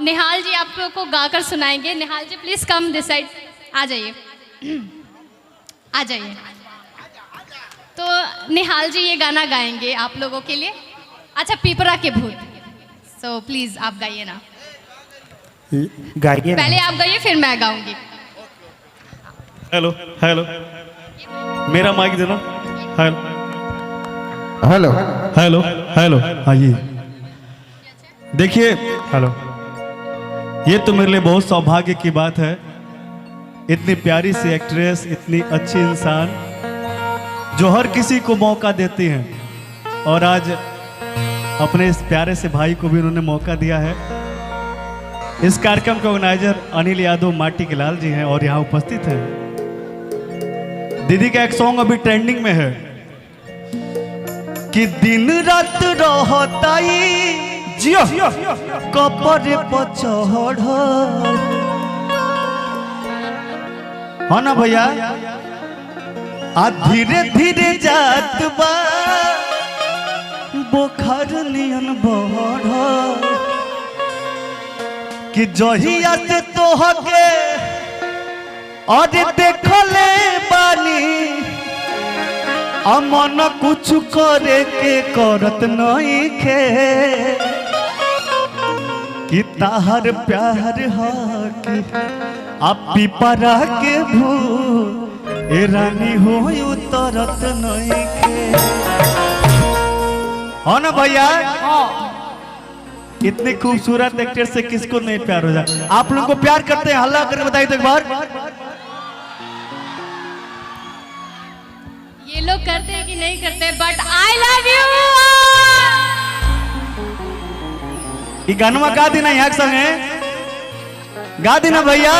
निहाल जी आपको गाकर सुनाएंगे। निहाल जी प्लीज कम दिस साइड, आ जाइए आ जाइए। तो निहाल जी ये गाना गाएंगे आप लोगों के लिए। अच्छा, पीपरा के भूत। सो प्लीज आप गाइए ना, गाइए। पहले आप गाइए फिर मैं गाऊंगी। हेलो हेलो, मेरा माइक देना। हेलो हेलो हेलो हेलो, आइए। देखिए, हेलो, ये तो मेरे लिए बहुत सौभाग्य की बात है। इतनी प्यारी सी एक्ट्रेस, इतनी अच्छी इंसान जो हर किसी को मौका देती हैं, और आज अपने इस प्यारे से भाई को भी उन्होंने मौका दिया है। इस कार्यक्रम के ऑर्गेनाइजर अनिल यादव माटी के लाल जी हैं और यहाँ उपस्थित हैं। दीदी का एक सॉन्ग अभी ट्रेंडिंग में है कि दिन रात रहताई जियो कपड़े पर चढ़, है ना भैया? आ धीरे धीरे जात बा बुखार नियन बढ़, कि जहिया से तोहके और देखले बानी अमन कुछ करे के करत नहीं खे, कि ताहर प्यार हा कि आप पिपरा के भूत ए रानी हो उतरत नहीं खे, हो ना भैया? इतनी खूबसूरत एक्टर से किसको नहीं प्यार हो जाए? आप लोगों को प्यार करते हैं? हल्ला करके बताइए तो एक बार। ये लोग करते हैं कि नहीं करते, बट आई लव यू। ये गानवा गा देना यहाँ संगे, गा देना भैया।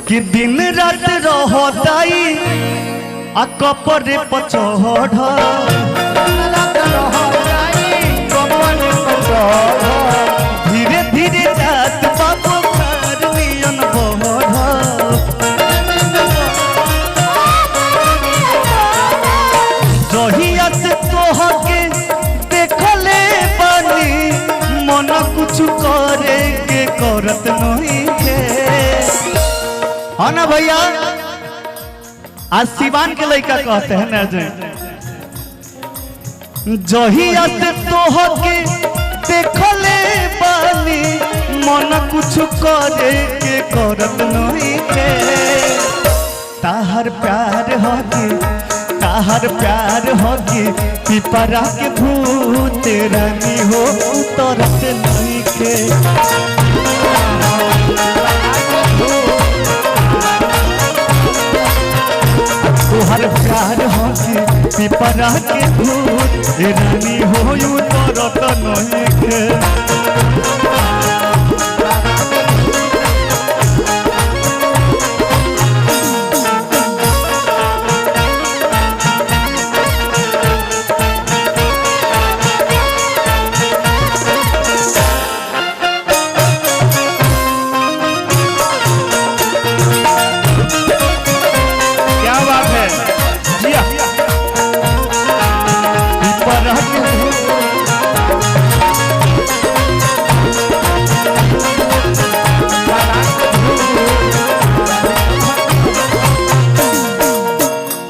कि दिन रात रहताई आ कपड़े पर चढ़, धीरे धीरे जात बाबू नियन बढ़, जहिया से तोहके देखले बानी मन कुछ करे के करत नहीं के, है ना भैया? आज सिवान के लड़का कहते हैं ना, जहिया से तोहके देखले बानी मन कुछ करे के करत नहीं के, ताहर प्यार होगी, ताहर प्यार होगी पिपरा के भूत रानी हो उतरत नहीं के, तोहर प्यार होगी पिपरा के भूत रानी हो उतरत नहीं के।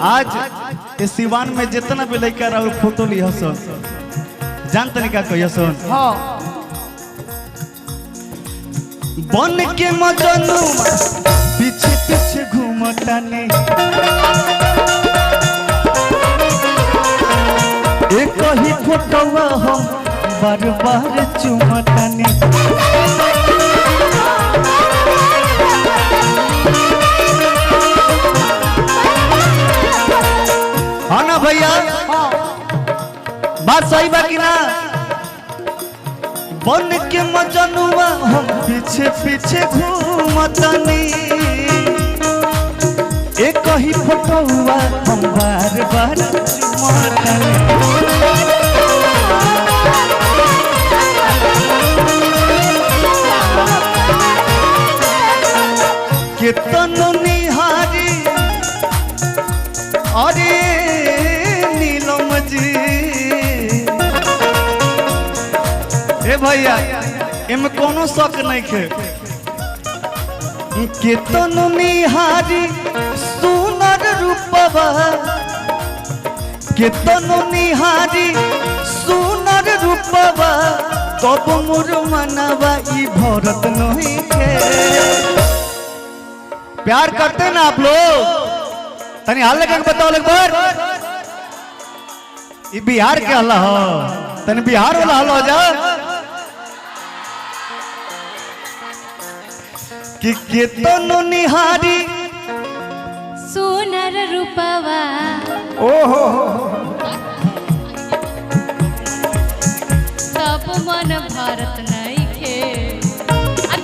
आज इस सिवान में जितना भी लड़का रहा फोटो लिया सन, जानते नहीं क्या कहिए सन? बन के मजनू पीछे पीछे घूमतानी, एक ही फोटोवा हम बार बार चुमतानी, है ना भैया? बात सही बा कि ना? बन के मजनुआ हम पीछे पीछे घूमतानी, एक ही फोटोवा हम बार बार चुमतानी, कितनो निहारी अरे नीलम जी भैया इनमें कोनो शक नहीं खे। केतन निहारी सुनर रूपवा, केतन निहारी सुनर रूपवा, कब मोर मनवा ई भरत नहीं खे। प्यार करते ना आप लोग? तनी हाल लगे बताओ एक बार। ये बिहार के हल्ला हो, तनी बिहार वाला हल्ला हो जा कि केतन निहारी सुनर रूपवा। ओहो तब मन भरत नहीं खे।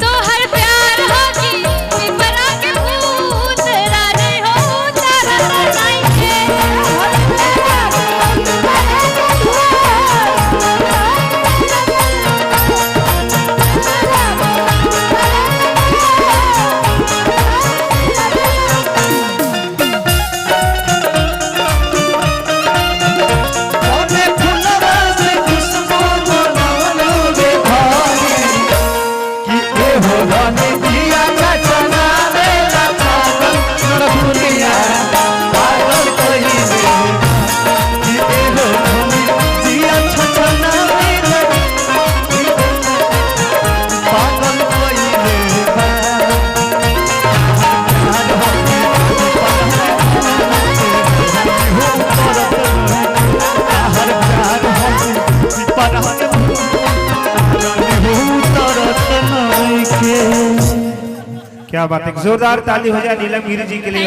तोहर प्यार हो कि पिपरा के भूत रानी हो तारत नहीं खे। क्या बात है, जोरदार ताली हो जाए नीलम गिरी जी के लिए।